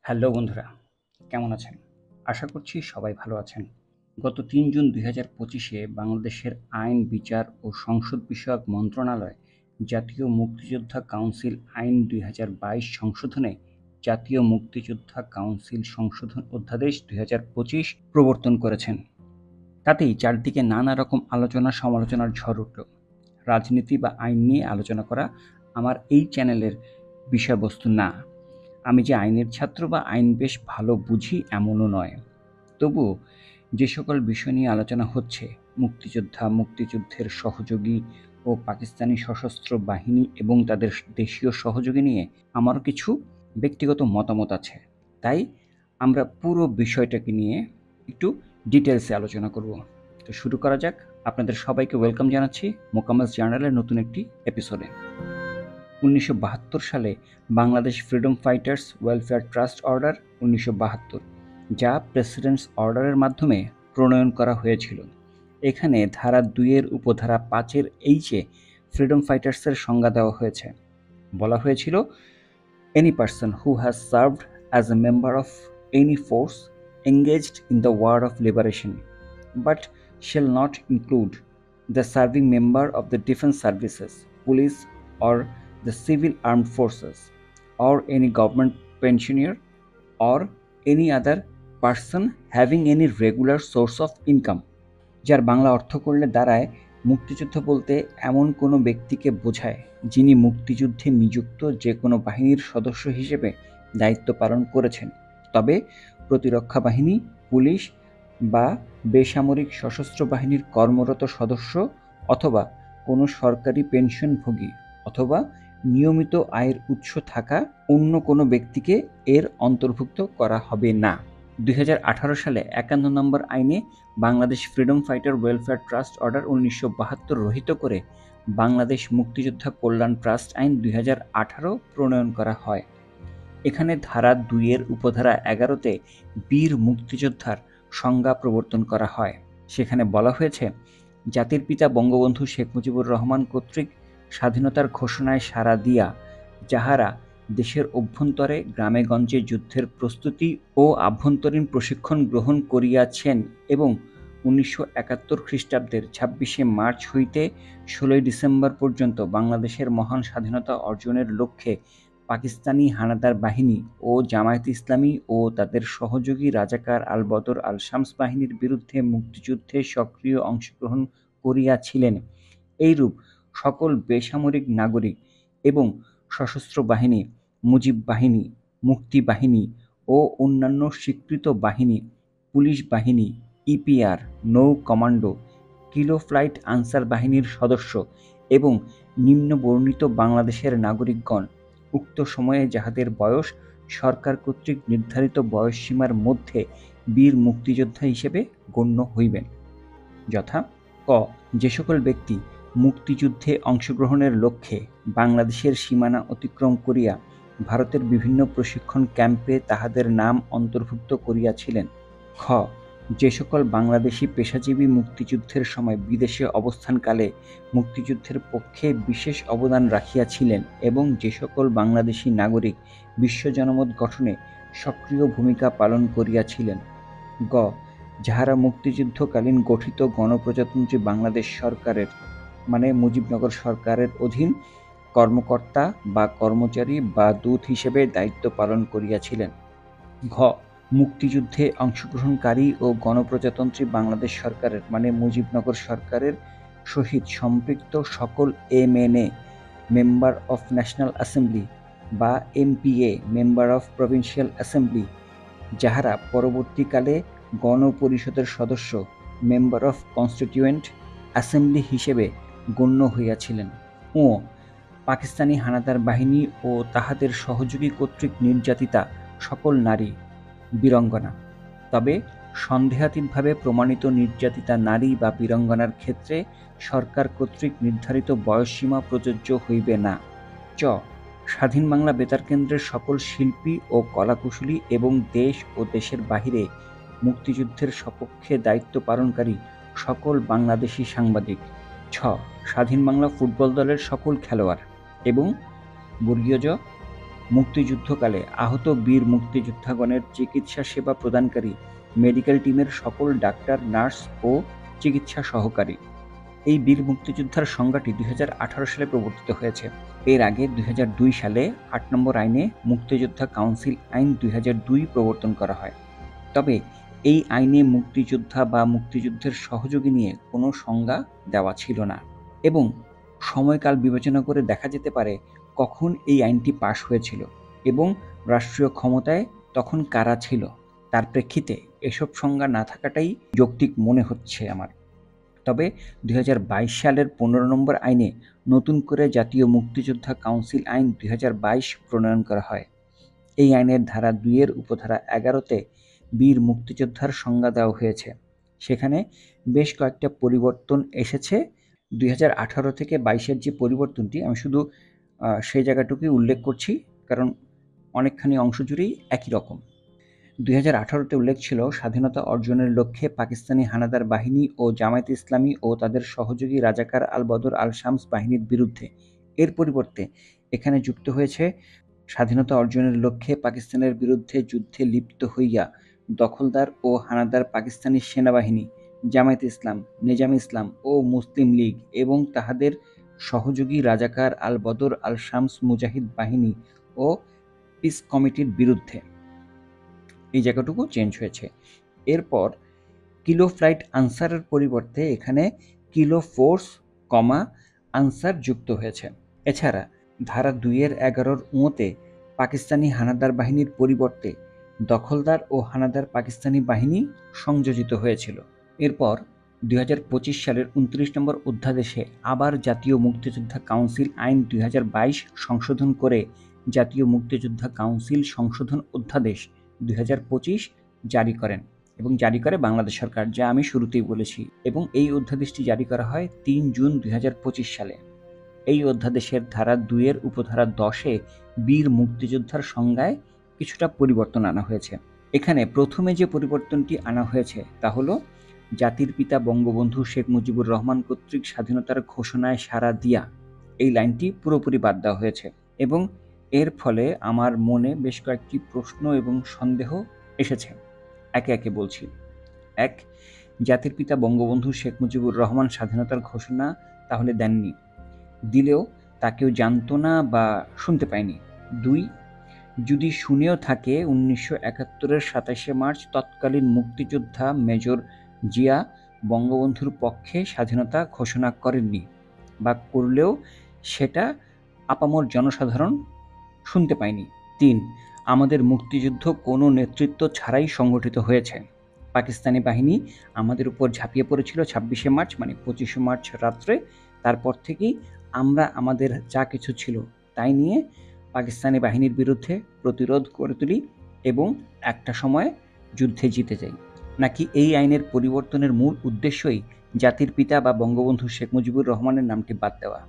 Hello বন্ধুরা, কেমন আছেন? আশা করছি সবাই ভালো আছেন। গত ৩ জুন ২০২৫-এ বাংলাদেশের আইন, বিচার ও সংসদ বিষয়ক মন্ত্রণালয় জাতীয় মুক্তিযোদ্ধা কাউন্সিল আইন ২০২২ সংশোধনে জাতীয় মুক্তিযোদ্ধা কাউন্সিল সংশোধন অধ্যাদেশ ২০২৫ প্রবর্তন করেছেন। তাতেই চারদিকে নানা রকম আলোচনা-সমালোচনার ঝড় উঠল। রাজনীতি বা আইন নিয়ে আলোচনা করা আমার এই চ্যানেলের বিষয়বস্তু না। আমি যে আইনের ছাত্র বা আইন বেশ ভালো বুঝি এমনও নয়। তবুও যে সকল বিষয় নিয়ে আলোচনা হচ্ছে, মুক্তিযোদ্ধা, মুক্তিযুদ্ধের সহযোগী ও পাকিস্তানি সশস্ত্র বাহিনী এবং তাদের দেশীয় সহযোগী নিয়ে আমারও কিছু ব্যক্তিগত মতামত আছে। তাই আমরা পুরো বিষয়টাকে নিয়ে একটু ডিটেলসে আলোচনা করব। তো শুরু করা যাক। আপনাদের সবাইকে ওয়েলকাম জানাচ্ছি মোকাম্মেলস জার্নালের নতুন একটি এপিসোডে। ১৯৭২ সালে Bangladesh freedom fighters welfare trust order ১৯৭২, যা প্রেসিডেন্টস অর্ডারের মাধ্যমে প্রণয়ন করা হয়েছিল। এখানে ধারা ২-এর উপধারা ৫-এর এইচে ফ্রিডম ফাইটার্সের সংজ্ঞা দেওয়া হয়েছে। বলা হয়েছিল, any person who has served as a member of any force engaged in the war of liberation, but shall not include the serving member of the defense services, police, or the civil armed forces, or any government pensioner, or any other person having any regular source of income। যার বাংলা অর্থ করলে দাঁড়ায়, মুক্তিযুদ্ধ বলতে এমন কোনো ব্যক্তিকে বোঝায় যিনি মুক্তিযুদ্ধে নিযুক্ত যে কোনো বাহিনীর সদস্য হিসেবে দায়িত্ব পালন করেছেন, তবে প্রতিরক্ষা বাহিনী, পুলিশ বা বেসামরিক সশস্ত্র বাহিনীর কর্মরত সদস্য অথবা কোনো সরকারি পেনশনভোগী অথবা নিয়মিত আয়ের উৎস থাকা অন্য কোনো ব্যক্তিকে এর অন্তর্ভুক্ত করা হবে না। ২০১৮ সালে ৫১ নম্বর আইনে Bangladesh freedom fighter welfare trust order ১৯৭২ রহিত করে বাংলাদেশ মুক্তিযোদ্ধা কল্যাণ ট্রাস্ট আইন ২০১৮ প্রণয়ন করা হয়। এখানে ধারা ২-এর উপধারা ১১-তে বীর মুক্তিযোদ্ধার সংজ্ঞা প্রবর্তন করা হয়। সেখানে বলা হয়েছে, জাতির পিতা বঙ্গবন্ধু শেখ মুজিবুর রহমান কর্তৃক স্বাধীনতার ঘোষণায় সাড়া দিয়া যাহারা দেশের অভ্যন্তরে গ্রামে-গঞ্জে যুদ্ধের প্রস্তুতি ও আভ্যন্তরীণ প্রশিক্ষণ গ্রহণ করিয়াছেন এবং ১৯৭১ খ্রিস্টাব্দের ২৬শে মার্চ হইতে ১৬ই ডিসেম্বর পর্যন্ত বাংলাদেশের মহান স্বাধীনতা অর্জনের লক্ষ্যে পাকিস্তানি হানাদার বাহিনী ও জামায়াতে ইসলামী ও তাদের সহযোগী রাজাকার আল-বদর আল-শামস বাহিনীর বিরুদ্ধে মুক্তিযুদ্ধে সক্রিয় অংশগ্রহণ করিয়াছিলেন, এইরূপ সকল বেসামরিক নাগরিক এবং সশস্ত্র বাহিনী, মুজিব বাহিনী, মুক্তি বাহিনী ও অন্যান্য স্বীকৃত বাহিনী, পুলিশ বাহিনী, ইপিআর, নৌ কমান্ডো, কিলো ফ্লাইট আনসার বাহিনীর সদস্য এবং নিম্নবর্ণিত বাংলাদেশের নাগরিকগণ উক্ত সময়ে যাহাদের বয়স সরকার কর্তৃক নির্ধারিত বয়সসীমার মধ্যে বীর মুক্তিযোদ্ধা হিসেবে গণ্য হইবেন, যথা: ক. যে সকল ব্যক্তি মুক্তিযুদ্ধে অংশগ্রহণের লক্ষ্যে বাংলাদেশের সীমানা অতিক্রম করিয়া ভারতের বিভিন্ন প্রশিক্ষণ ক্যাম্পে তাহাদের নাম অন্তর্ভুক্ত করিয়াছিলেন। খ. যে সকল বাংলাদেশী পেশাজীবী মুক্তিযুদ্ধের সময় বিদেশে অবস্থানকালে মুক্তিযুদ্ধের পক্ষে বিশেষ অবদান রাখিয়াছিলেন এবং যে সকল বাংলাদেশী নাগরিক বিশ্ব জনমত গঠনে সক্রিয় ভূমিকা পালন করিয়াছিলেন। গ. যাহারা মুক্তিযুদ্ধকালীন গঠিত গণপ্রজাতন্ত্রী বাংলাদেশ সরকারের মানে মুজিবনগর সরকারের অধীন কর্মকর্তা বা কর্মচারী বা দূত হিসেবে দায়িত্ব পালন করিয়াছিলেন। ঘ. মুক্তিযুদ্ধে অংশগ্রহণকারী ও গণপ্রজাতন্ত্রী বাংলাদেশ সরকারের মানে মুজিবনগর সরকারের সহিত সম্পৃক্ত সকল MNA, member of national assembly, বা MPA, member of provincial assembly, যাহারা পরবর্তীকালে গণপরিষদের সদস্য, মেম্বার অফ কনস্টিটিউয়েন্ট অ্যাসেম্বলি হিসেবে গণ্য হইয়াছিলেন। ও পাকিস্তানি হানাদার বাহিনী ও তাহাদের সহযোগী কর্তৃক নির্যাতিতা সকল নারী বীরাঙ্গনা, তবে সন্দেহাতীতভাবে প্রমাণিত নির্যাতিতা নারী বা বীরাঙ্গনার ক্ষেত্রে সরকার কর্তৃক নির্ধারিত বয়সসীমা প্রযোজ্য হইবে না। চ. স্বাধীন বাংলা বেতার কেন্দ্রের সকল শিল্পী ও কলাকুশলী এবং দেশ ও দেশের বাহিরে মুক্তিযুদ্ধের সপক্ষে দায়িত্ব পালনকারী সকল বাংলাদেশী সাংবাদিক। ছ. স্বাধীন বাংলা ফুটবল দলের সকল খেলোয়াড় এবং জ. মুক্তিযুদ্ধকালে আহত বীর মুক্তিযোদ্ধাগণের চিকিৎসা সেবা প্রদানকারী মেডিকেল টিমের সকল ডাক্তার, নার্স ও চিকিৎসা সহকারী। এই বীর মুক্তিযোদ্ধার সংজ্ঞাটি 2018 সালে প্রবর্তিত হয়েছে। এর আগে 2002 সালে 8 নম্বর আইনে মুক্তিযোদ্ধা কাউন্সিল আইন 2002 প্রবর্তন করা হয়। তবে এই আইনে মুক্তিযোদ্ধা বা মুক্তিযুদ্ধের সহযোগী নিয়ে কোনো সংজ্ঞা দেওয়া ছিল না এবং সময়কাল বিবেচনা করে দেখা যেতে পারে কখন এই আইনটি পাশ হয়েছিল এবং রাষ্ট্রীয় ক্ষমতায় তখন কারা ছিল। তার প্রেক্ষিতে এসব সংজ্ঞা না থাকাটাই যৌক্তিক মনে হচ্ছে আমার। তবে 2022 সালের 15 নম্বর আইনে নতুন করে জাতীয় মুক্তিযোদ্ধা কাউন্সিল আইন 2022 প্রণয়ন করা হয়। এই আইনের ধারা 2 এর উপধারা 11-তে বীর মুক্তিযোদ্ধার সংজ্ঞা দেওয়া হয়েছে। সেখানে বেশ কয়েকটা পরিবর্তন এসেছে। 2018 থেকে 22-এর যে পরিবর্তনটি, আমি শুধু সেই জায়গাটুকুই উল্লেখ করছি কারণ অনেকখানি অংশ জুড়েই একই রকম। 2018-তে উল্লেখ ছিল স্বাধীনতা অর্জনের লক্ষ্যে পাকিস্তানি হানাদার বাহিনী ও জামায়াতে ইসলামী ও তাদের সহযোগী রাজাকার আল বদর আল শামস বাহিনীর বিরুদ্ধে। এর পরিবর্তে এখানে যুক্ত হয়েছে স্বাধীনতা অর্জনের লক্ষ্যে পাকিস্তানের বিরুদ্ধে যুদ্ধে লিপ্ত হইয়া দখলদার ও হানাদার পাকিস্তানি সেনাবাহিনী, জামায়াতে ইসলাম, নেজামে ইসলাম ও মুসলিম লীগ এবং তাহাদের সহযোগী রাজাকার আল বদর আল শামস মুজাহিদ বাহিনী ও পিস কমিটির বিরুদ্ধে। এই জায়গাটুকু চেঞ্জ হয়েছে। এরপর কিলো ফ্লাইট আনসারের পরিবর্তে এখানে কিলো ফোর্স, আনসার যুক্ত হয়েছে। এছাড়া ধারা 2-এর 11-তে পাকিস্তানি হানাদার বাহিনীর পরিবর্তে দখলদার ও হানাদার পাকিস্তানি বাহিনী সংযোজিত হয়েছিল। এরপর 2025 সালের 29 নম্বর অধ্যাদেশে আবার জাতীয় মুক্তিযোদ্ধা কাউন্সিল আইন 2022 সংশোধন করে জাতীয় মুক্তিযোদ্ধা কাউন্সিল সংশোধন অধ্যাদেশ 2025 জারি করেন এবং জারি করে বাংলাদেশ সরকার, যা আমি শুরুতেই বলেছি। এবং এই অধ্যাদেশটি জারি করা হয় 3 জুন 2025 সালে। এই অধ্যাদেশের ধারা 2-এর উপধারা 10-এ বীর মুক্তিযোদ্ধার সংজ্ঞায় কিছুটা পরিবর্তন আনা হয়েছে। এখানে প্রথমে যে পরিবর্তনটি আনা হয়েছে তা হলো জাতির পিতা বঙ্গবন্ধু শেখ মুজিবুর রহমান কর্তৃক স্বাধীনতার ঘোষণায় সাড়া দিয়া, এই লাইনটি পুরোপুরি বাদ দেওয়া হয়েছে এবং এর ফলে আমার মনে বেশ কয়েকটি প্রশ্ন এবং সন্দেহ এসেছে। একে একে বলছি। 1, জাতির পিতা বঙ্গবন্ধু শেখ মুজিবুর রহমান স্বাধীনতার ঘোষণা তাহলে দেননি, দিলেও তা কেউ জানতো না বা শুনতে পায়নি। 2, যদি শুনেও থাকে 1971-এর 27শে মার্চ তৎকালীন মুক্তিযোদ্ধা মেজর জিয়া বঙ্গবন্ধুর পক্ষে স্বাধীনতা ঘোষণা করেননি বা করলেও সেটা আপামর জনসাধারণ শুনতে পায়নি। 3, আমাদের মুক্তিযুদ্ধ কোনো নেতৃত্ব ছাড়াই সংগঠিত হয়েছে। পাকিস্তানি বাহিনী আমাদের উপর ঝাঁপিয়ে পড়েছিল 26শে মার্চ মানে 25শে মার্চ রাত্রে। তারপর থেকেই আমরা আমাদের যা কিছু ছিল তাই নিয়ে পাকিস্তানি বাহিনীর বিরুদ্ধে প্রতিরোধ করে তুলি এবং একটা সময় যুদ্ধে জিতে যাই। নাকি এই আইনের পরিবর্তনের মূল উদ্দেশ্যই জাতির পিতা বা বঙ্গবন্ধু শেখ মুজিবুর রহমানের নামটি বাদ দেওয়া?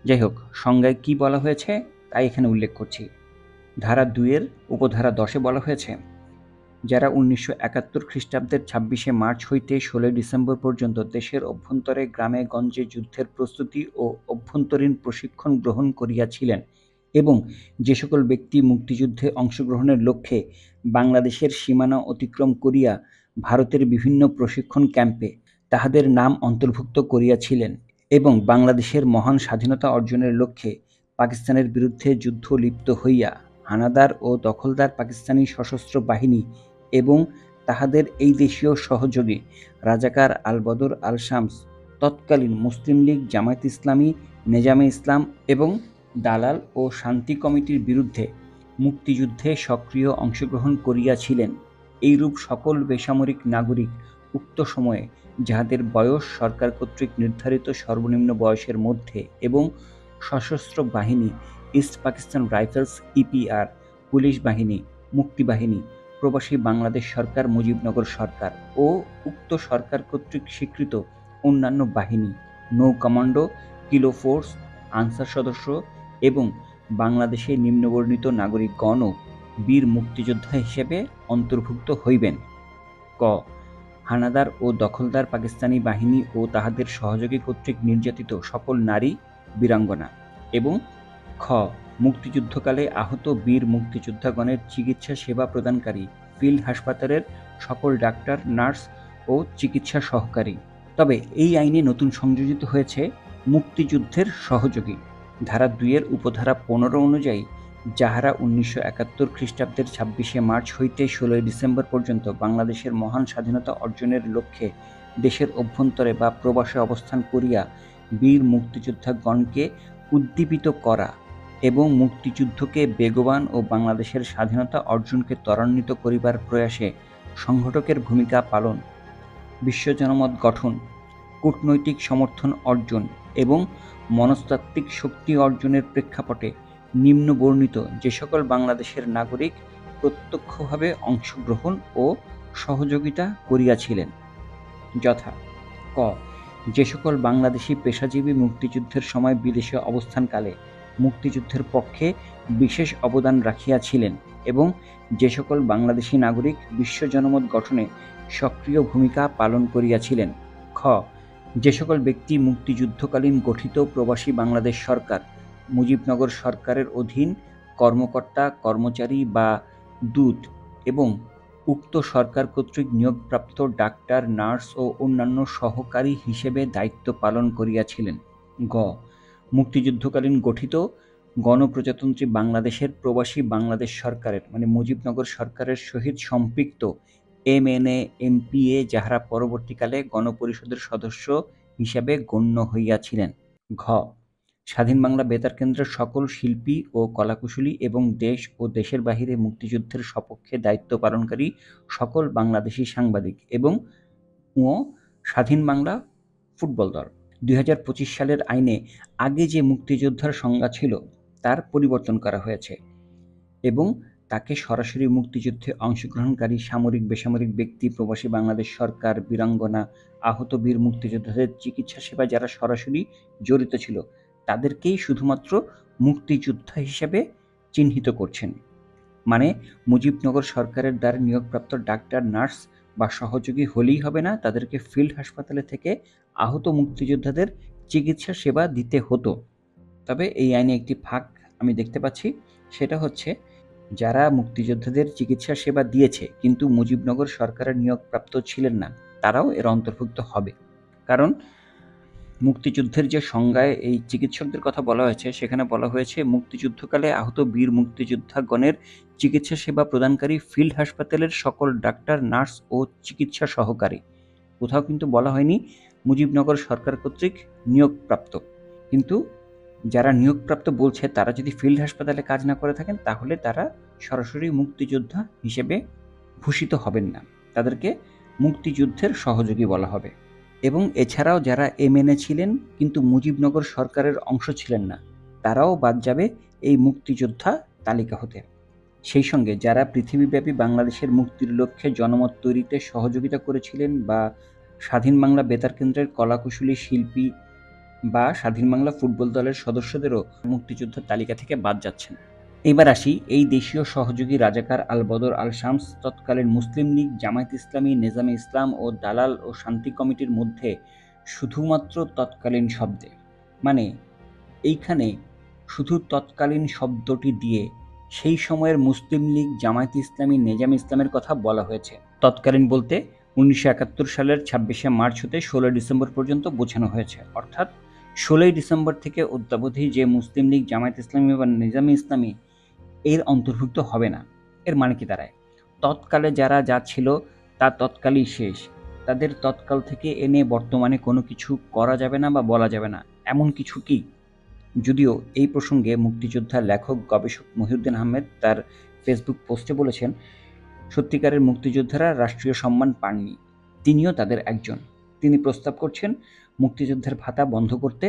যাই হোক, সংজ্ঞায় কি বলা হয়েছে তাই এখানে উল্লেখ করছি। ধারা 2-এর উপধারা 10-এ বলা হয়েছে, যারা 1971 খ্রিস্টাব্দের 26শে মার্চ হইতে 16 ডিসেম্বর পর্যন্ত দেশের অভ্যন্তরে গ্রামে গঞ্জে যুদ্ধের প্রস্তুতি ও অভ্যন্তরীণ প্রশিক্ষণ গ্রহণ করিয়াছিলেন এবং যে সকল ব্যক্তি মুক্তিযুদ্ধে অংশগ্রহণের লক্ষ্যে বাংলাদেশের সীমানা অতিক্রম করিয়া ভারতের বিভিন্ন প্রশিক্ষণ ক্যাম্পে তাহাদের নাম অন্তর্ভুক্ত করিয়াছিলেন এবং বাংলাদেশের মহান স্বাধীনতা অর্জনের লক্ষ্যে পাকিস্তানের বিরুদ্ধে যুদ্ধ লিপ্ত হইয়া হানাদার ও দখলদার পাকিস্তানি সশস্ত্র বাহিনী এবং তাহাদের এই দেশীয় সহযোগী রাজাকার আল বদর আল শামস, তৎকালীন মুসলিম লীগ, জামায়াত ইসলামী, নেজামে ইসলাম এবং দালাল ও শান্তি কমিটির বিরুদ্ধে মুক্তিযুদ্ধে সক্রিয় অংশগ্রহণ করিয়াছিলেন, এইরূপ সকল বেসামরিক নাগরিক উক্ত সময়ে যাহাদের বয়স সরকার কর্তৃক নির্ধারিত সর্বনিম্ন বয়সের মধ্যে এবং সশস্ত্র বাহিনী, east Pakistan rifles, EPR, police বাহিনী, মুক্তিবাহিনী, প্রবাসী বাংলাদেশ সরকার, মুজিবনগর সরকার ও উক্ত সরকার কর্তৃক স্বীকৃত অন্যান্য বাহিনী, নৌ কমান্ডো, কিলো ফোর্স, আনসার সদস্য এবং বাংলাদেশের নিম্নবর্ণিত নাগরিকগণও বীর মুক্তিযোদ্ধা হিসেবে অন্তর্ভুক্ত হইবেন। ক, হানাদার ও দখলদার পাকিস্তানি বাহিনী ও তাহাদের সহযোগী কর্তৃক নির্যাতিত সকল নারী বীরাঙ্গনা এবং খ, মুক্তিযুদ্ধকালে আহত বীর মুক্তিযোদ্ধাগণের চিকিৎসা সেবা প্রদানকারী ফিল্ড হাসপাতালের সকল ডাক্তার, নার্স ও চিকিৎসা সহকারী। তবে এই আইনে নতুন সংযোজিত হয়েছে মুক্তিযুদ্ধের সহযোগী। ধারা ২ এর উপধারা ১৫ অনুযায়ী যাহারা ১৯৭১ খ্রিস্টাব্দের ২৬শে মার্চ হইতে ১৬ই ডিসেম্বর পর্যন্ত বাংলাদেশের মহান স্বাধীনতা অর্জনের লক্ষ্যে দেশের অভ্যন্তরে বা প্রবাসে অবস্থান করিয়া বীর মুক্তিযোদ্ধাগণকে উদ্দীপিত করা এবং মুক্তিযুদ্ধকে বেগবান ও বাংলাদেশের স্বাধীনতা অর্জনকে ত্বরান্বিত করিবার প্রয়াসে সংগঠকের ভূমিকা পালন, বিশ্ব জনমত গঠন, কূটনৈতিক সমর্থন অর্জন এবং মনস্তাত্ত্বিক শক্তি অর্জনের প্রেক্ষাপটে নিম্নবর্ণিত যে সকল বাংলাদেশের নাগরিক প্রত্যক্ষভাবে অংশগ্রহণ ও সহযোগিতা করিয়াছিলেন, যথা: ক. যে সকল বাংলাদেশী পেশাজীবী মুক্তিযুদ্ধের সময় বিদেশে অবস্থানকালে মুক্তিযুদ্ধের পক্ষে বিশেষ অবদান রাখিয়াছিলেন এবং যে সকল বাংলাদেশী নাগরিক বিশ্ব জনমত গঠনে সক্রিয় ভূমিকা পালন করিয়াছিলেন। খ. যে সকল ব্যক্তি মুক্তিযুদ্ধকালীন গঠিত প্রবাসী বাংলাদেশ সরকার, মুজিবনগর সরকারের অধীন কর্মকর্তা, কর্মচারী বা দূত এবং উক্ত সরকার কর্তৃক নিয়োগপ্রাপ্ত ডাক্তার, নার্স ও অন্যান্য সহকারী হিসেবে দায়িত্ব পালন করিয়াছিলেন। গ. মুক্তিযুদ্ধকালীন গঠিত গণপ্রজাতন্ত্রী বাংলাদেশের প্রবাসী বাংলাদেশ সরকারের মুজিবনগর সরকারের সহিত সম্পৃক্ত এমএনএ, এমপিএ যাহারা পরবর্তীকালে গণপরিষদের সদস্য হিসাবে গণ্য হইয়াছিলেন। ঘ. স্বাধীন বাংলা বেতার কেন্দ্রের সকল শিল্পী ও কলাকুশলী এবং দেশ ও দেশের বাহিরে মুক্তিযুদ্ধের সপক্ষে দায়িত্ব পালনকারী সকল বাংলাদেশী সাংবাদিক এবং স্বাধীন বাংলা ফুটবল দল। ২০২৫ সালের আইনে আগে যে মুক্তিযোদ্ধার সংজ্ঞা ছিল তার পরিবর্তন করা হয়েছে এবং তাকে সরাসরি মুক্তিযুদ্ধে অংশগ্রহণকারী সামরিক, বেসামরিক ব্যক্তি, প্রবাসী বাংলাদেশ সরকার, বীরাঙ্গনা, আহত বীর মুক্তিযোদ্ধাদের চিকিৎসা সেবায় যারা সরাসরি জড়িত ছিল তাদেরকেই শুধুমাত্র মুক্তিযোদ্ধা হিসেবে চিহ্নিত করছেন। মানে মুজিবনগর সরকারের দ্বারা নিয়োগপ্রাপ্ত ডাক্তার, নার্স বা সহযোগী হলেই হবে না, তাদেরকে ফিল্ড হাসপাতালে থেকে আহত মুক্তিযোদ্ধাদের চিকিৎসা সেবা দিতে হতো। তবে এই আইনে একটি ফাঁক আমি দেখতে পাচ্ছি, সেটা হচ্ছে যারা মুক্তিযোদ্ধাদের চিকিৎসা সেবা দিয়েছে কিন্তু মুজিবনগর সরকারের নিয়োগপ্রাপ্ত ছিলেন না, তারাও এর অন্তর্ভুক্ত হবে। কারণ মুক্তিযুদ্ধের যে সংজ্ঞায় এই চিকিৎসকদের কথা বলা হয়েছে সেখানে বলা হয়েছে মুক্তিযুদ্ধকালে আহত বীর মুক্তিযোদ্ধাগণের চিকিৎসা সেবা প্রদানকারী ফিল্ড হাসপাতালের সকল ডাক্তার, নার্স ও চিকিৎসা সহকারী। কোথাও কিন্তু বলা হয়নি মুজিবনগর সরকার কর্তৃক নিয়োগপ্রাপ্ত। কিন্তু যারা নিয়োগপ্রাপ্ত বলছে তারা যদি ফিল্ড হাসপাতালে কাজ না করে থাকেন তাহলে তারা সরাসরি মুক্তিযোদ্ধা হিসেবে ভূষিত হবেন না, তাদেরকে মুক্তিযুদ্ধের সহযোগী বলা হবে। এবং এছাড়াও যারা এমএনএ ছিলেন কিন্তু মুজিবনগর সরকারের অংশ ছিলেন না, তারাও বাদ যাবে এই মুক্তিযোদ্ধা তালিকা হতে। সেই সঙ্গে যারা পৃথিবীব্যাপী বাংলাদেশের মুক্তির লক্ষ্যে জনমত তৈরিতে সহযোগিতা করেছিলেন বা স্বাধীন বাংলা বেতার কেন্দ্রের কলাকুশলী, শিল্পী বা স্বাধীন বাংলা ফুটবল দলের সদস্যদেরও মুক্তিযোদ্ধার তালিকা থেকে বাদ যাচ্ছেন। এবার আসি এই দেশীয় সহযোগী রাজাকার আল বদর, আল শামস তৎকালীন মুসলিম লীগ, জামায়াত ইসলামী, নেজামে ইসলাম ও দালাল ও শান্তি কমিটির মধ্যে শুধুমাত্র তৎকালীন শব্দে, মানে এইখানে শুধু তৎকালীন শব্দটি দিয়ে সেই সময়ের মুসলিম লীগ, জামায়াত ইসলামী, নেজামে ইসলামের কথা বলা হয়েছে। তৎকালীন বলতে ১৯৭১ সালের ২৬শে মার্চ হতে ১৬ ডিসেম্বর পর্যন্ত বোঝানো হয়েছে। অর্থাৎ ১৬ই ডিসেম্বর থেকে অদ্যাবধি যে মুসলিম লীগ, জামায়াত ইসলামী বা নেজামে ইসলামী এর অন্তর্ভুক্ত হবে না। এর মানে কি দাঁড়ায়? তৎকালে যারা যা ছিল তা তৎকালই শেষ, তাদের তৎকাল থেকে এনে বর্তমানে কোনো কিছু করা যাবে না বা বলা যাবে না, এমন কিছু কি? যদিও এই প্রসঙ্গে মুক্তিযোদ্ধা লেখক গবেষক মহিউদ্দিন আহমেদ তার ফেসবুক পোস্টে বলেছেন, সত্যিকারের মুক্তিযোদ্ধারা রাষ্ট্রীয় সম্মান পাননি, তিনিও তাদের একজন। তিনি প্রস্তাব করছেন মুক্তিযোদ্ধার ভাতা বন্ধ করতে,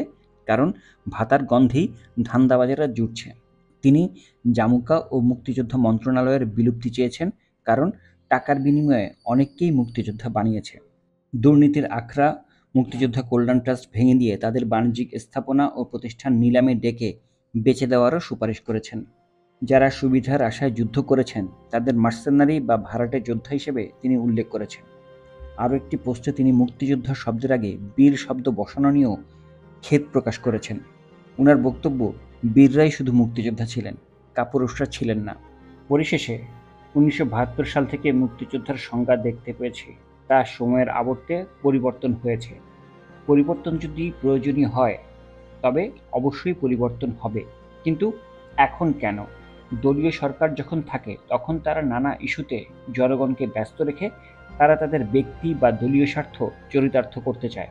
কারণ ভাতার গন্ধেই ধান্দাবাজেরা জুটছে। তিনি জামুকা ও মুক্তিযোদ্ধা মন্ত্রণালয়ের বিলুপ্তি চেয়েছেন, কারণ টাকার বিনিময়ে অনেককেই মুক্তিযোদ্ধা বানিয়েছে। দুর্নীতির আখড়া মুক্তিযোদ্ধা কল্যাণ ট্রাস্ট ভেঙে দিয়ে তাদের বাণিজ্যিক স্থাপনা ও প্রতিষ্ঠান নিলামে ডেকে বেচে দেওয়ারও সুপারিশ করেছেন। যারা সুবিধার আশায় যুদ্ধ করেছেন তাদের মার্সেনারি বা ভাড়াটে যোদ্ধা হিসেবে তিনি উল্লেখ করেছেন। আরও একটি পোস্টে তিনি মুক্তিযোদ্ধা শব্দের আগে বীর শব্দ বসানো নিয়েও খেদ প্রকাশ করেছেন। ওনার বক্তব্য, বীররাই শুধু মুক্তিযোদ্ধা ছিলেন, কাপুরুষরা ছিলেন না। পরিশেষে ১৯৭২ সাল থেকে মুক্তিযোদ্ধার সংজ্ঞা দেখতে পেয়েছি তা সময়ের আবর্তে পরিবর্তন হয়েছে। পরিবর্তন যদি প্রয়োজনীয় হয় তবে অবশ্যই পরিবর্তন হবে। কিন্তু এখন কেন? দলীয় সরকার যখন থাকে তখন তারা নানা ইস্যুতে জনগণকে ব্যস্ত রেখে তারা তাদের ব্যক্তি বা দলীয় স্বার্থ চরিতার্থ করতে চায়।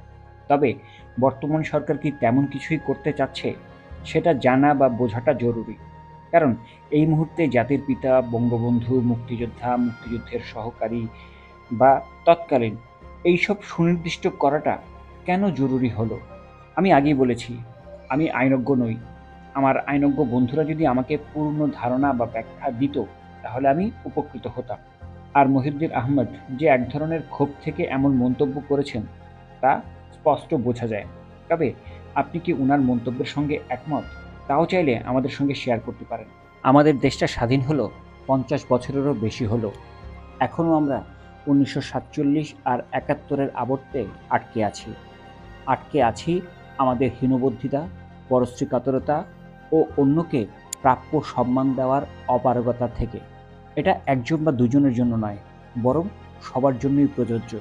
তবে বর্তমান সরকার কি তেমন কিছুই করতে চাচ্ছে? সেটা জানা বা বোঝাটা জরুরি। কারণ এই মুহূর্তে জাতির পিতা বঙ্গবন্ধু, মুক্তিযোদ্ধা, মুক্তিযুদ্ধের সহকারী বা তৎকালীন এইসব সুনির্দিষ্ট করাটা কেন জরুরি হলো? আমি আগেই বলেছি, আমি আইনজ্ঞ নই। আমার আইনজ্ঞ বন্ধুরা যদি আমাকে পূর্ণ ধারণা বা ব্যাখ্যা দিত, তাহলে আমি উপকৃত হতাম। আর মহিউদ্দিন আহমেদ যে এক ধরনের ক্ষোভ থেকে এমন মন্তব্য করেছেন, তা স্পষ্ট বোঝা যায়। তবে আপনি কি উনার মন্তব্যের সঙ্গে একমত? তাও চাইলে আমাদের সঙ্গে শেয়ার করতে পারেন। আমাদের দেশটা স্বাধীন হলো ৫০ বছরেরও বেশি হলো। এখনও আমরা ১৯৪৭ আর ৭১-এর আবর্তে আটকে আছি। আটকে আছি আমাদের হীনবদ্ধিতা, পরশ্রীকাতরতা ও অন্যকে প্রাপ্য সম্মান দেওয়ার অপারগতা থেকে। এটা একজন বা দুজনের জন্য নয়, বরং সবার জন্যই প্রযোজ্য।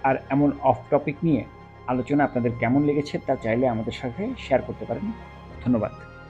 আর এমন অফ টপিক নিয়ে আলোচনা আপনাদের কেমন লেগেছে তা চাইলে আমাদের সাথে শেয়ার করতে পারেন। ধন্যবাদ।